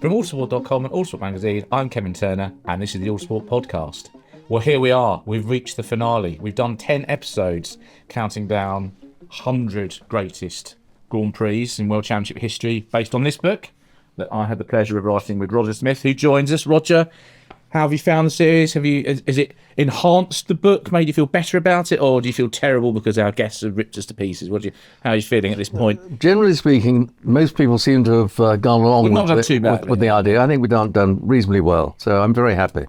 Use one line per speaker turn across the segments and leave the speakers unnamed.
From Autosport.com and Autosport Magazine, I'm Kevin Turner, and this is the Autosport Podcast. Well, here we are. We've reached the finale. We've done 10 episodes, counting down 100 greatest Grand Prix in World Championship history, based on this book that I had the pleasure of writing with Roger Smith, who joins us. Roger, how have you found the series? Has it enhanced the book, made you feel better about it, or do you feel terrible because our guests have ripped us to pieces? How are you feeling at this point?
Generally speaking, most people seem to have gone along with the idea. I think we've done reasonably well, so I'm very happy.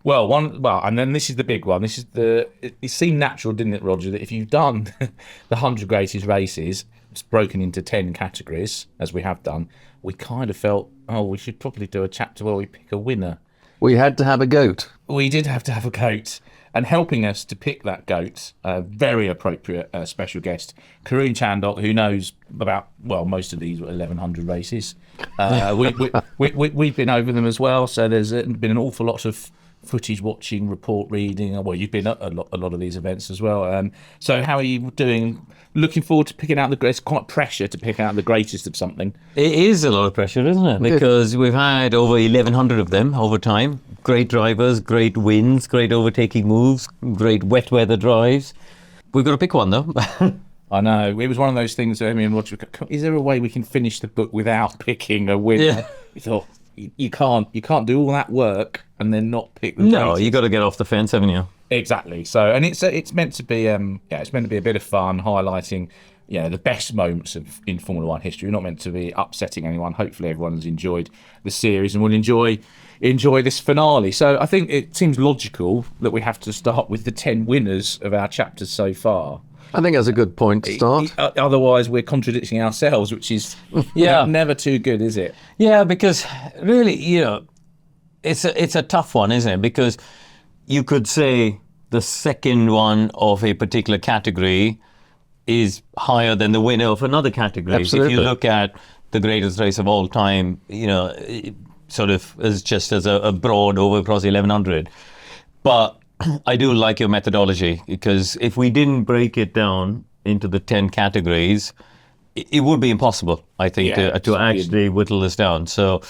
Well, and then this is the big one. It seemed natural, didn't it, Roger, that if you've done the 100 greatest races, it's broken into 10 categories, as we have done, we kind of felt, we should probably do a chapter where we pick a winner.
We had to have a goat.
We did have to have a goat. And helping us to pick that goat, a very appropriate special guest, Karun Chandhok, who knows about, most of these 1,100 races. We've been over them as well, so there's been an awful lot of footage watching, report reading. Well, you've been at a lot of these events as well. So how are you doing? Looking forward to picking out it's quite pressure to pick out the greatest of something.
It is a lot of pressure, isn't it? Because we've had over 1,100 of them over time. Great drivers, great wins, great overtaking moves, great wet weather drives. We've got to pick one, though.
I know. It was one of those things that me and Roger, is there a way we can finish the book without picking a winner? Yeah. We thought, you can't do all that work and then not pick the
No,
greatest.
you got to get off the fence, haven't you?
Exactly. So, and it's meant to be it's meant to be a bit of fun, highlighting the best moments in Formula One history. We're not meant to be upsetting anyone. Hopefully, everyone has enjoyed the series and will enjoy this finale. So, I think it seems logical that we have to start with the 10 winners of our chapters so far.
I think that's a good point to start.
Otherwise, we're contradicting ourselves, which is never too good, is it?
Yeah, because really, it's a tough one, isn't it? Because you could say the second one of a particular category is higher than the winner of another category.
Absolutely.
If you look at the greatest race of all time, sort of as just as a broad over across 1,100. But I do like your methodology, because if we didn't break it down into the 10 categories, it would be impossible, I think, to actually whittle this down. So,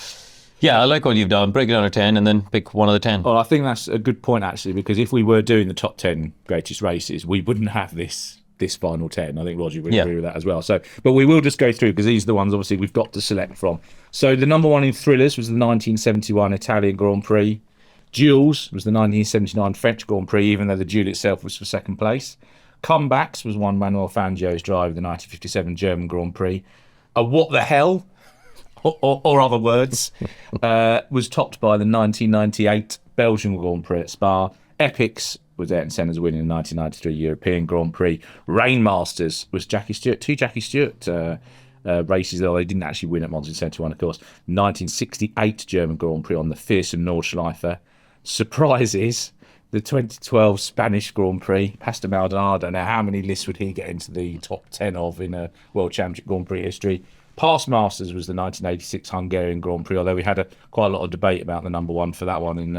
yeah, I like what you've done. Break it down to 10 and then pick one of the 10.
Well, I think that's a good point, actually, because if we were doing the top 10 greatest races, we wouldn't have this final 10. I think Roger would agree with that as well. So, but we will just go through, because these are the ones, obviously, we've got to select from. So the number one in thrillers was the 1971 Italian Grand Prix. Duels was the 1979 French Grand Prix, even though the duel itself was for second place. Comebacks was one Manuel Fangio's drive, the 1957 German Grand Prix. What the hell, or other words, was topped by the 1998 Belgian Grand Prix at Spa. Epics was Ayrton Senna's win in the 1993 European Grand Prix. Rainmasters was two Jackie Stewart races, though they didn't actually win at Monza in 71, of course. 1968 German Grand Prix on the fearsome Nordschleife. Surprises, the 2012 Spanish Grand Prix, Pastor Maldonado. Now, how many lists would he get into the top 10 of in a World Championship Grand Prix history? Past Masters was the 1986 Hungarian Grand Prix, although we had quite a lot of debate about the number one for that one, in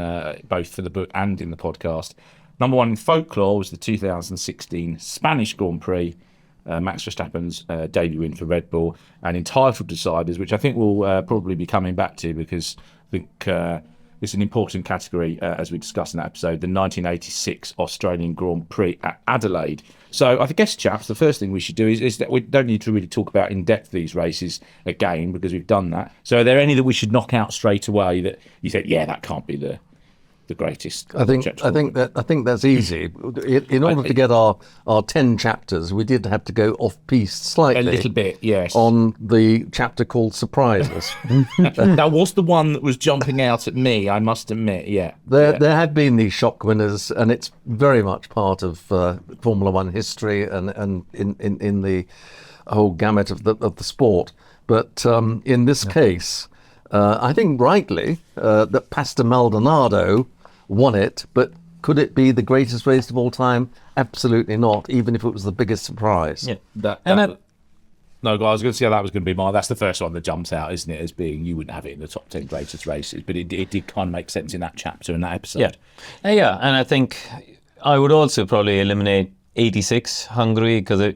both for the book and in the podcast. Number one in folklore was the 2016 Spanish Grand Prix, Max Verstappen's debut win for Red Bull, and in title deciders, which I think we'll probably be coming back to, because I think it's an important category, as we discussed in that episode, the 1986 Australian Grand Prix at Adelaide. So I guess, chaps, the first thing we should do is that we don't need to really talk about in depth these races again, because we've done that. So are there any that we should knock out straight away that you said, that can't be the greatest?
I think that's easy. In order to get our 10 chapters, we did have to go off piste slightly.
A little bit, yes.
On the chapter called Surprises.
That was the one that was jumping out at me, I must admit.
There have been these shock winners, and it's very much part of Formula One history and in the whole gamut of the sport. But in this case, I think rightly that Pastor Maldonado won it, but could it be the greatest race of all time? Absolutely not, even if it was the biggest surprise.
Yeah, No, I was going to see how that was going to be mine. That's the first one that jumps out, isn't it, as being you wouldn't have it in the top 10 greatest races, but it did kind of make sense in that chapter, in that episode.
Yeah, and I think I would also probably eliminate 86 Hungary, because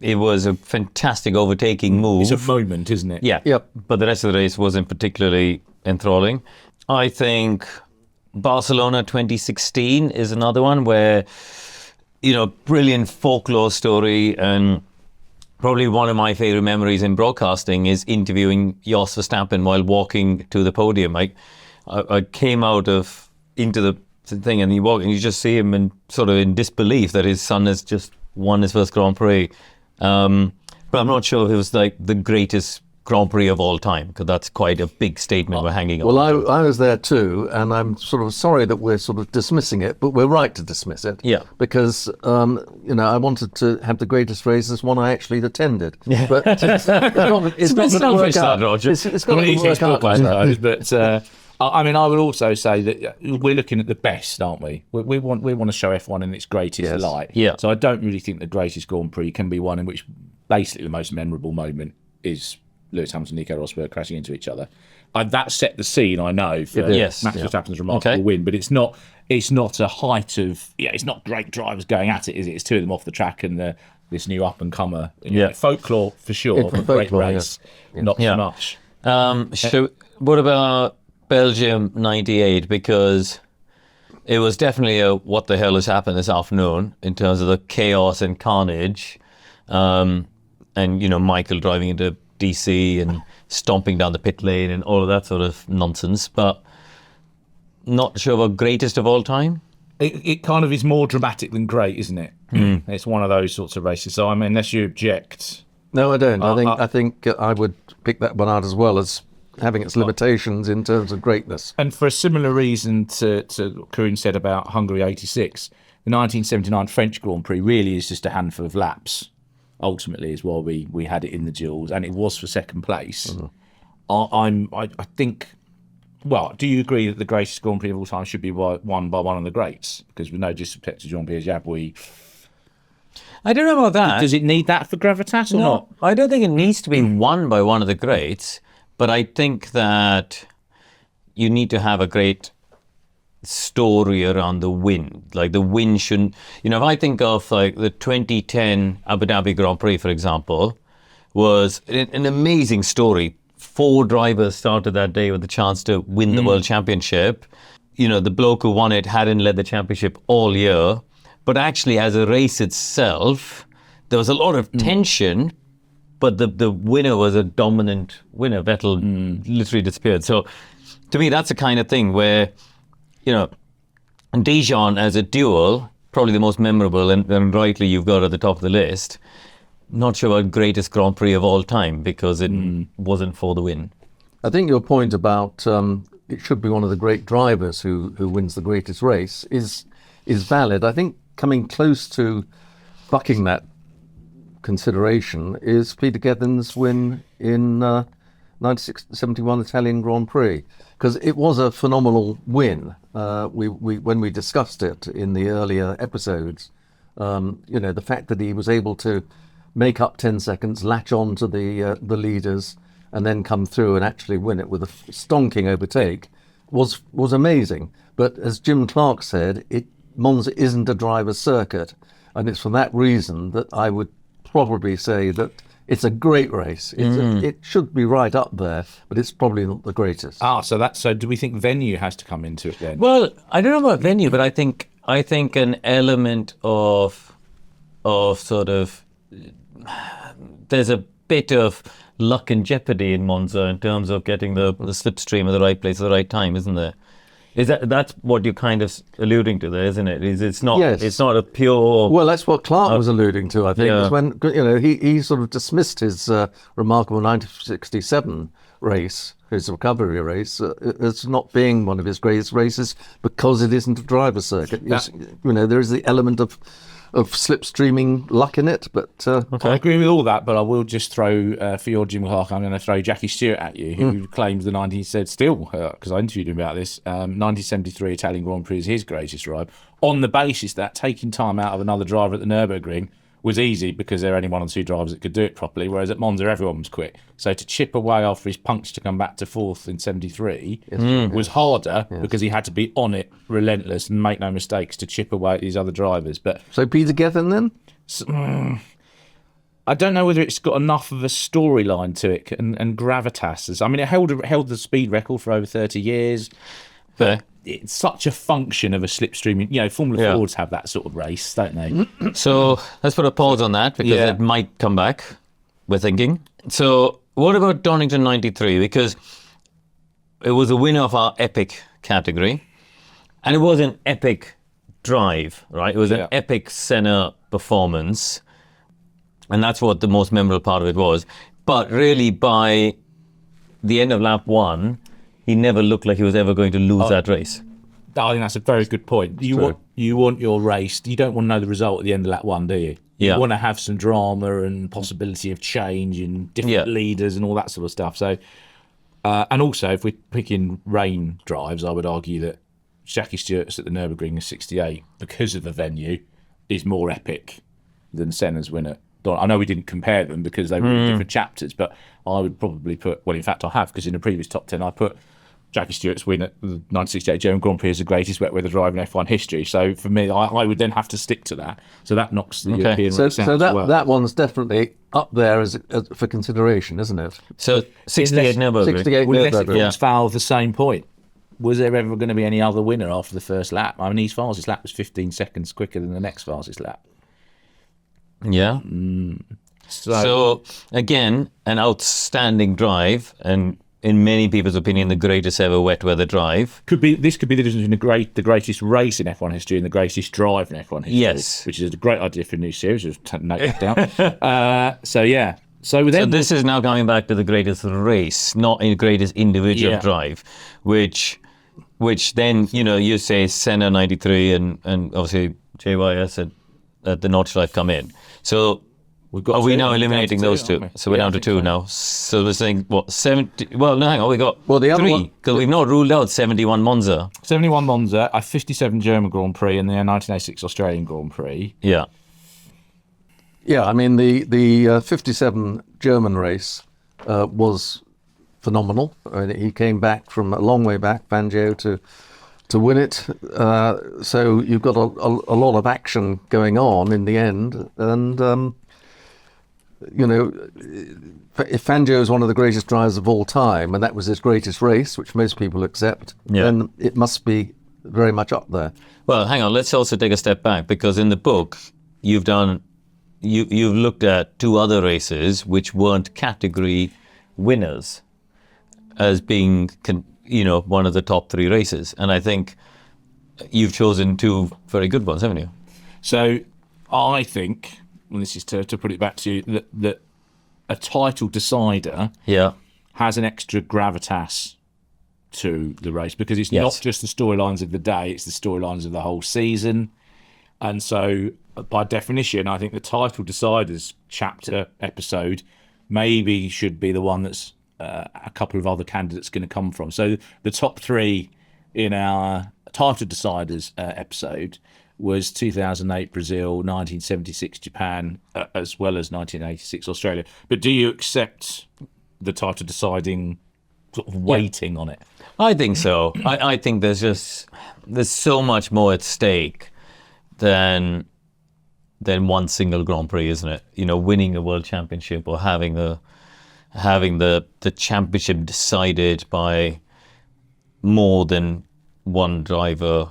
it was a fantastic overtaking move.
It's a moment, isn't it?
Yeah.
Yep.
But the rest of the race wasn't particularly enthralling. I think Barcelona 2016 is another one where, brilliant folklore story, and probably one of my favorite memories in broadcasting is interviewing Jos Verstappen while walking to the podium. I came into the thing, and you just see him in disbelief that his son has just won his first Grand Prix. But I'm not sure if it was like the greatest Grand Prix of all time, because that's quite a big statement we're hanging on.
Well, I was there too, and I'm sort of sorry that we're sort of dismissing it, but we're right to dismiss it.
Yeah.
Because, I wanted to have the greatest race as one I actually attended. Yeah. But it's not going to work out.
Roger.
It's going to work out.
But I would also say that we're looking at the best, aren't we? We want to show F1 in its greatest light.
Yeah.
So I don't really think the greatest Grand Prix can be one in which basically the most memorable moment is Lewis Hamilton and Nico Rosberg crashing into each other. That set the scene, I know, for Max Verstappen's remarkable win, but it's not a height of it's not great drivers going at it, is it? It's two of them off the track and this new up and comer. Folklore for sure, but great race, not so much.
What about Belgium 98? Because it was definitely a what the hell has happened this afternoon in terms of the chaos and carnage, and Michael driving into DC and stomping down the pit lane and all of that sort of nonsense, but not sure about greatest of all time.
It kind of is more dramatic than great, isn't it? It's one of those sorts of races. So unless you object,
no, I don't. I think I would pick that one out as well as having its limitations in terms of greatness.
And for a similar reason to what Karun said about Hungary 86, the 1979 French Grand Prix really is just a handful of laps. Ultimately, is why we had it in the duels, and it was for second place. I think. Well, do you agree that the greatest Grand Prix of all time should be won by one of the greats? Because with no disrespect to Jean-Pierre Jabouille,
I don't know about that.
Does it need that for gravitas or not?
I don't think it needs to be won by one of the greats, but I think that you need to have a great story around the win. Like the win shouldn't, if I think of like the 2010 Abu Dhabi Grand Prix, for example, was an amazing story. 4 drivers started that day with the chance to win the world championship. The bloke who won it hadn't led the championship all year, but actually as a race itself, there was a lot of tension, but the winner was a dominant winner. Vettel literally disappeared. So to me, that's the kind of thing where Dijon as a duel, probably the most memorable, and rightly you've got at the top of the list. Not sure about greatest Grand Prix of all time because it wasn't for the win.
I think your point about it should be one of the great drivers who wins the greatest race is valid. I think coming close to bucking that consideration is Peter Gethin's win in 1971 Italian Grand Prix, because it was a phenomenal win. We when we discussed it in the earlier episodes, the fact that he was able to make up 10 seconds, latch on to the leaders, and then come through and actually win it with a stonking overtake was amazing. But as Jim Clark said, Monza isn't a driver's circuit, and it's for that reason that I would probably say that it's a great race. It should be right up there, but it's probably not the greatest.
So do we think venue has to come into it then?
Well, I don't know about venue, but I think an element of sort of there's a bit of luck and jeopardy in Monza in terms of getting the slipstream at the right place at the right time, isn't there? That's what you're kind of alluding to there, isn't it? It's not a pure.
Well, that's what Clark was alluding to, I think. Yeah. When he sort of dismissed his remarkable 1967 race, his recovery race, as not being one of his greatest races because it isn't a driver's circuit. There is the element of slipstreaming luck in it, but
I agree with all that. But I will just throw for your Jim Clark, I'm going to throw Jackie Stewart at you, who claims because I interviewed him about this, 1973 Italian Grand Prix is his greatest ride, on the basis that taking time out of another driver at the Nürburgring was easy because there were only 1 or 2 drivers that could do it properly, whereas at Monza everyone was quick. So to chip away after his punch to come back to 4th in 73 was harder because he had to be on it, relentless, and make no mistakes to chip away at these other drivers. But
so Peter Gethin then?
I don't know whether it's got enough of a storyline to it and gravitas. I mean, it held the speed record for over 30 years.
Fair.
It's such a function of a slipstreaming. You know, Formula Fords have that sort of race, don't they?
So let's put a pause on that because it might come back, we're thinking. So what about Donington 93? Because it was a winner of our epic category. And it was an epic drive, right? It was an epic Senna performance. And that's what the most memorable part of it was. But really, by the end of lap 1, he never looked like he was ever going to lose that race.
I think that's a very good point. You want your race. You don't want to know the result at the end of lap 1, do you? You want to have some drama and possibility of change and different leaders and all that sort of stuff. So, and also, if we're picking rain drives, I would argue that Jackie Stewart's at the Nürburgring in '68, because of the venue, is more epic than Senna's win at. I know we didn't compare them because they were in different chapters, but I would probably put, well, in fact, I have, because in the previous top 10, I put Jackie Stewart's win at the 1968 German Grand Prix as the greatest wet weather drive in F1 history. So for me, I would then have to stick to that. So that knocks the European race out as well.
That one's definitely up there as for consideration, isn't it?
So 68 Nürburgring.
68
Unless it
Nürburgring.
was foul the same point. Was there ever going to be any other winner after the first lap? I mean, his fastest lap was 15 seconds quicker than the next fastest lap.
Yeah. So again, an outstanding drive, and in many people's opinion, the greatest ever wet weather drive.
This could be the difference between the greatest race in F1 history and the greatest drive in F1 history.
Yes,
which is a great idea for a new series. Just note that down. So
this is now coming back to the greatest race, not in the greatest individual drive, which then you say Senna 93 and obviously JYS at the Notchlife come in. So. Are we now eliminating those two? So we're down to 2 now. So we're saying, 70? Well, no, hang on, we got 3, because we've not ruled out 71 Monza.
71 Monza, a 57 German Grand Prix, and the 1986 Australian Grand Prix.
Yeah.
Yeah, I mean, the 57 German race was phenomenal. I mean, he came back from a long way back, Fangio, to win it. So you've got a lot of action going on in the end. And... if Fangio is one of the greatest drivers of all time, and that was his greatest race, which most people accept, then it must be very much up there.
Well, hang on. Let's also take a step back, because in the book you've looked at 2 other races which weren't category winners as being one of the top 3 races, and I think you've chosen 2 very good ones, haven't you?
So I think. And this is to put it back to you, that a title decider has an extra gravitas to the race, because it's not just the storylines of the day, it's the storylines of the whole season. And so, by definition, I think the title deciders chapter episode maybe should be the one that's a couple of other candidates going to come from. So the top 3 in our title deciders episode was 2008 Brazil, 1976 Japan, as well as 1986 Australia. But do you accept the title deciding sort of weighting on it?
I think so. I think there's so much more at stake than one single Grand Prix, isn't it? Winning a world championship or having the championship decided by more than one driver.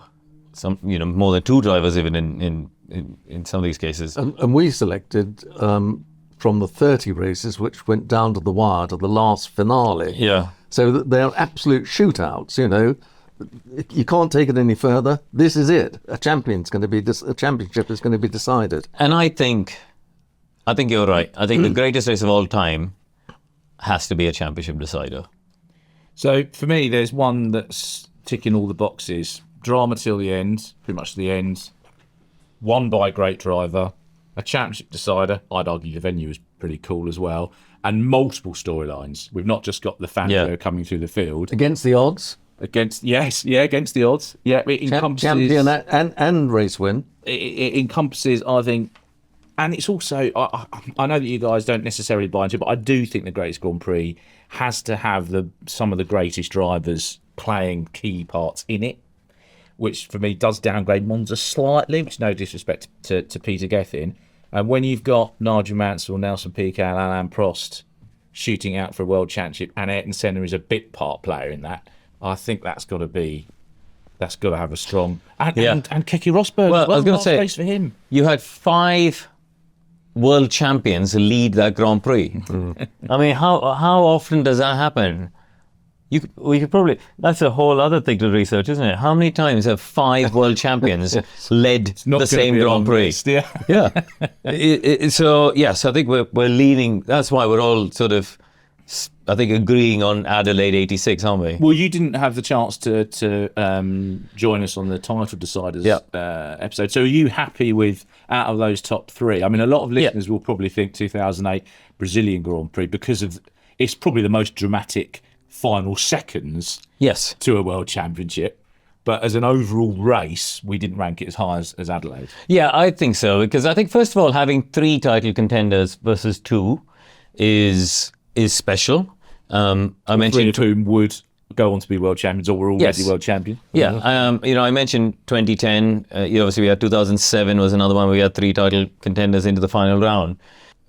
More than 2 drivers even in some of these cases.
And we selected from the 30 races, which went down to the wire, to the last finale.
Yeah.
So that they're absolute shootouts, You can't take it any further. This is it. A championship is going to be decided.
And I think you're right. I think the greatest race of all time has to be a championship decider.
So for me, there's one that's ticking all the boxes. Drama till the end, pretty much the end. Won by a great driver, a championship decider. I'd argue the venue was pretty cool as well, and multiple storylines. We've not just got the Fangio coming through the field
against the odds.
Against the odds. Yeah, it encompasses
champion and race win.
It encompasses, I think, and it's also. I know that you guys don't necessarily buy into it, but I do think the Greatest Grand Prix has to have some of the greatest drivers playing key parts in it, which for me does downgrade Monza slightly, which no disrespect to Peter Gethin. And when you've got Nigel Mansell, Nelson Piquet, and Alain Prost shooting out for a world championship, and Ayrton Senna is a bit part player in that, I think that's got to have a strong and Keke Rosberg.
Well, I was going to say,
race for him.
You had 5 world champions lead that Grand Prix. I mean, how often does that happen? We could probably, that's a whole other thing to research, isn't it? How many times have 5 world champions led the same Grand Prix?
List, yeah.
So yes, I think we're leaning. That's why we're all sort of, I think, agreeing on Adelaide '86, aren't we?
Well, you didn't have the chance to join us on the title deciders episode. So are you happy with, out of those top 3? I mean, a lot of listeners will probably think 2008 Brazilian Grand Prix because of it's probably the most dramatic final seconds to a world championship. But as an overall race, we didn't rank it as high as Adelaide.
Yeah, I think so, because I think, first of all, having 3 title contenders versus 2 is special. I mentioned
3 of whom would go on to be world champions or were already world champion.
Yeah, I mentioned 2010. Obviously, we had 2007 was another one where we had 3 title contenders into the final round.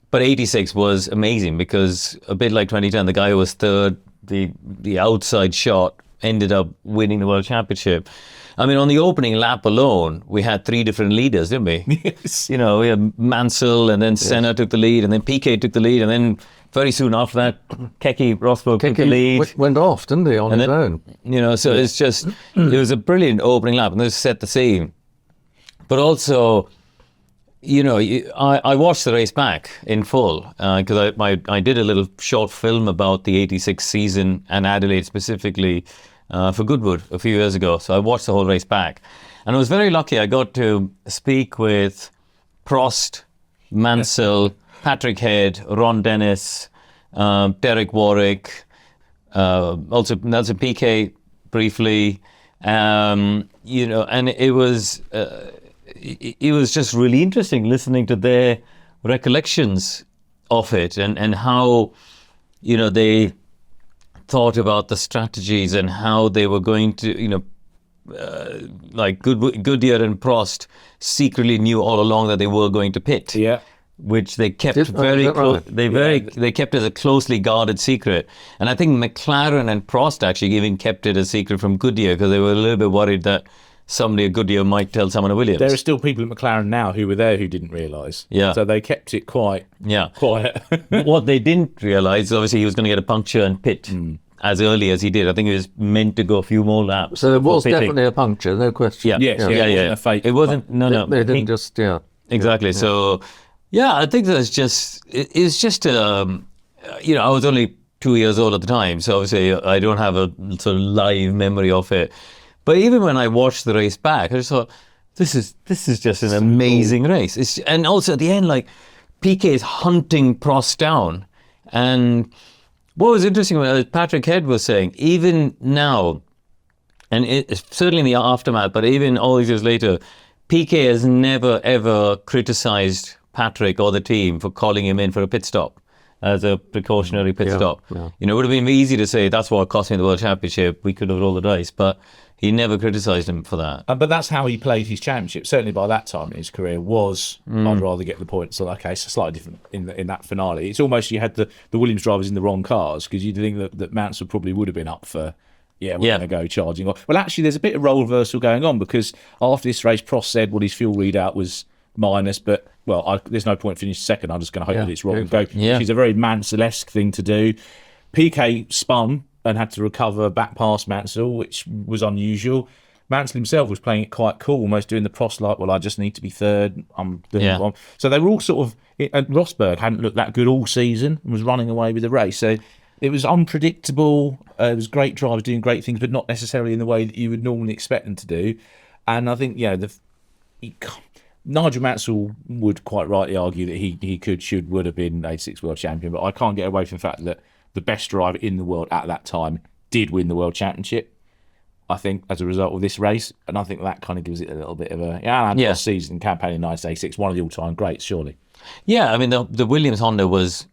But 86 was amazing because, a bit like 2010, the guy who was third, the outside shot, ended up winning the world championship. I mean, on the opening lap alone, we had 3 different leaders, didn't we?
Yes.
We had Mansell, and then Senna took the lead, and then Piquet took the lead, and then very soon after that, Keke Rosberg took the lead.
Went off, didn't he, on his own?
So it's just, it was a brilliant opening lap, and this set the scene. But also, I watched the race back in full because I did a little short film about the 86 season and Adelaide specifically for Goodwood a few years ago. So I watched the whole race back. And I was very lucky. I got to speak with Prost, Mansell, Patrick Head, Ron Dennis, Derek Warwick, also Nelson Piquet briefly. And it was just really interesting listening to their recollections of it and how, they thought about the strategies and how they were going to, like Goodyear and Prost secretly knew all along that they were going to pit.
Yeah.
Which they kept very close. They kept it as a closely guarded secret, and I think McLaren and Prost actually even kept it a secret from Goodyear because they were a little bit worried that somebody at Goodyear might tell someone at Williams.
There are still people at McLaren now who were there who didn't realise.
Yeah.
So they kept it quiet.
What they didn't realise, obviously, he was going to get a puncture and pit as early as he did. I think he was meant to go a few more laps.
So it was definitely a puncture, no question.
Yeah.
Yeah.
A fake.
It wasn't. No.
They didn't just.
Exactly. Yeah. So, I think that's just. It's just. I was only 2 years old at the time, so obviously I don't have a sort of live memory of it. But even when I watched the race back, I just thought, this is just an amazing race. And also at the end, like, Piquet is hunting Prost down. And what was interesting, as Patrick Head was saying, even now, and certainly in the aftermath, but even all these years later, Piquet has never, ever criticised Patrick or the team for calling him in for a pit stop as a precautionary pit stop. Yeah. It would have been easy to say, that's what cost me the World Championship. We could have rolled the dice. But he never criticised him for that.
But that's how he played his championship. Certainly by that time in his career was, I'd rather get the points. So, okay, it's slightly different in that finale. It's almost you had the Williams drivers in the wrong cars because you'd think that Mansell probably would have been up for, we're going to go charging. Well, actually, there's a bit of role reversal going on because after this race, Prost said, well, his fuel readout was minus, but, there's no point finishing second. I'm just going to hope that it's wrong and go. Which is a very Mansell-esque thing to do. Piquet spun and had to recover back past Mansell, which was unusual. Mansell himself was playing it quite cool, almost doing the Prost like, I just need to be third. I'm doing one. So they were all sort of... And Rosberg hadn't looked that good all season and was running away with the race. So it was unpredictable. It was great drivers doing great things, but not necessarily in the way that you would normally expect them to do. And I think, Nigel Mansell would quite rightly argue that he would have been 86 world champion, but I can't get away from the fact that the best driver in the world at that time did win the world championship, I think, as a result of this race. And I think that kind of gives it a little bit of a season campaign in 1986, one of the all-time greats, surely.
Yeah, I mean, the Williams Honda was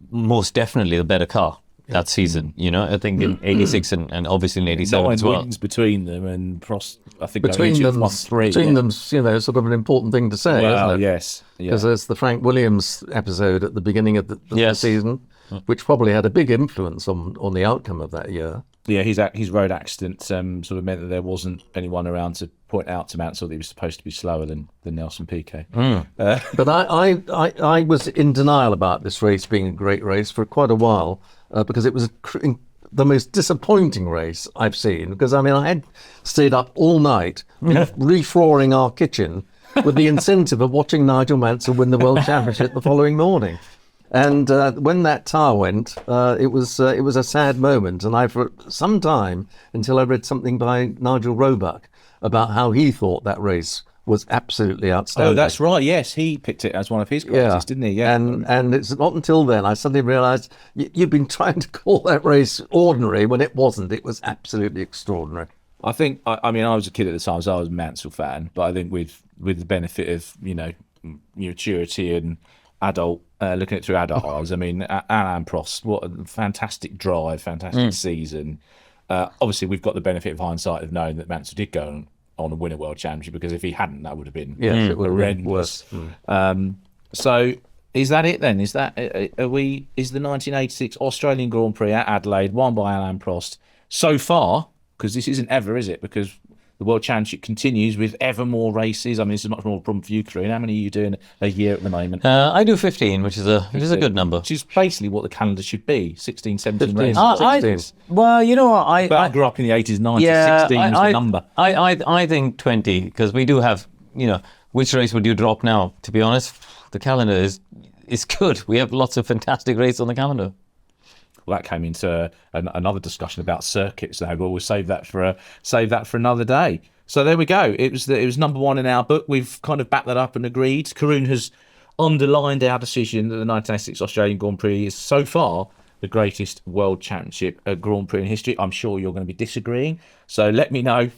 most definitely the better car that season. You know, I think in '86 and obviously in '87 as well.
9 wins between them, and Prost, I think
Between them's, sort of an important thing to say,
well,
isn't it?
yes,
Because there's the Frank Williams episode at the beginning of the season, which probably had a big influence on the outcome of that year.
Yeah, his road accident sort of meant that there wasn't anyone around to point out to Mansell that he was supposed to be slower than Nelson Piquet.
But I was in denial about this race being a great race for quite a while because it was the most disappointing race I've seen. Because, I mean, I had stayed up all night reflooring our kitchen with the incentive of watching Nigel Mansell win the World Championship the following morning. And when that tyre went, it was a sad moment. And for some time, until I read something by Nigel Roebuck about how he thought that race was absolutely outstanding.
Oh, that's right. Yes, he picked it as one of his greatest, didn't he? Yeah.
And it's not until then I suddenly realised you've been trying to call that race ordinary when it wasn't. It was absolutely extraordinary.
I think, I mean, I was a kid at the time, so I was a Mansell fan. But I think with the benefit of, maturity and looking at it through adult eyes, I mean, Alain Prost, what a fantastic drive, fantastic season. Obviously, we've got the benefit of hindsight of knowing that Mansell did go on to win a world championship, because if he hadn't, that would have been horrendous. So is that it then? Is the 1986 Australian Grand Prix at Adelaide won by Alain Prost so far? Because this isn't ever, is it? Because the World Championship continues with ever more races. I mean, this is much more a problem for you, Karun. How many are you doing a year at the moment?
I do 15, which is a good number.
Which is basically what the calendar should be, 16, 17 races.
But
I grew up in the 80s, 90s, 16 was the number.
I think 20, because we do have, which race would you drop now? To be honest, the calendar is good. We have lots of fantastic races on the calendar.
Well, that came into another discussion about circuits now, but we'll save that for another day. So there we go. It was number one in our book. We've kind of backed that up and agreed. Karun has underlined our decision that the 1986 Australian Grand Prix is so far the greatest World Championship Grand Prix in history. I'm sure you're going to be disagreeing. So let me know.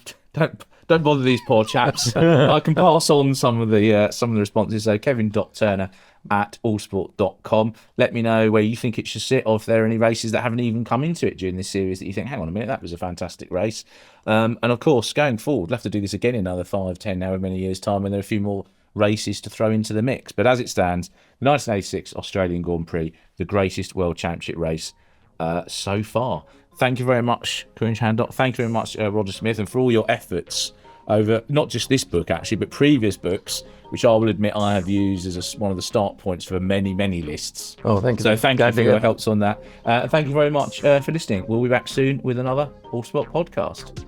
Don't bother these poor chaps. I can pass on some of the responses. So kevin.turner@allsport.com. Let me know where you think it should sit, or if there are any races that haven't even come into it during this series that you think, hang on a minute, that was a fantastic race. And of course, going forward, we'll have to do this again in another 5, 10, however many years' time, when there are a few more races to throw into the mix. But as it stands, the 1986 Australian Grand Prix, the greatest World Championship race so far. Thank you very much, Karun Chandhok. Thank you very much, Roger Smith, and for all your efforts over not just this book, actually, but previous books, which I will admit I have used as one of the start points for many, many lists.
Oh, thank you.
So thank you for your helps on that. Thank you very much for listening. We'll be back soon with another Autosport podcast.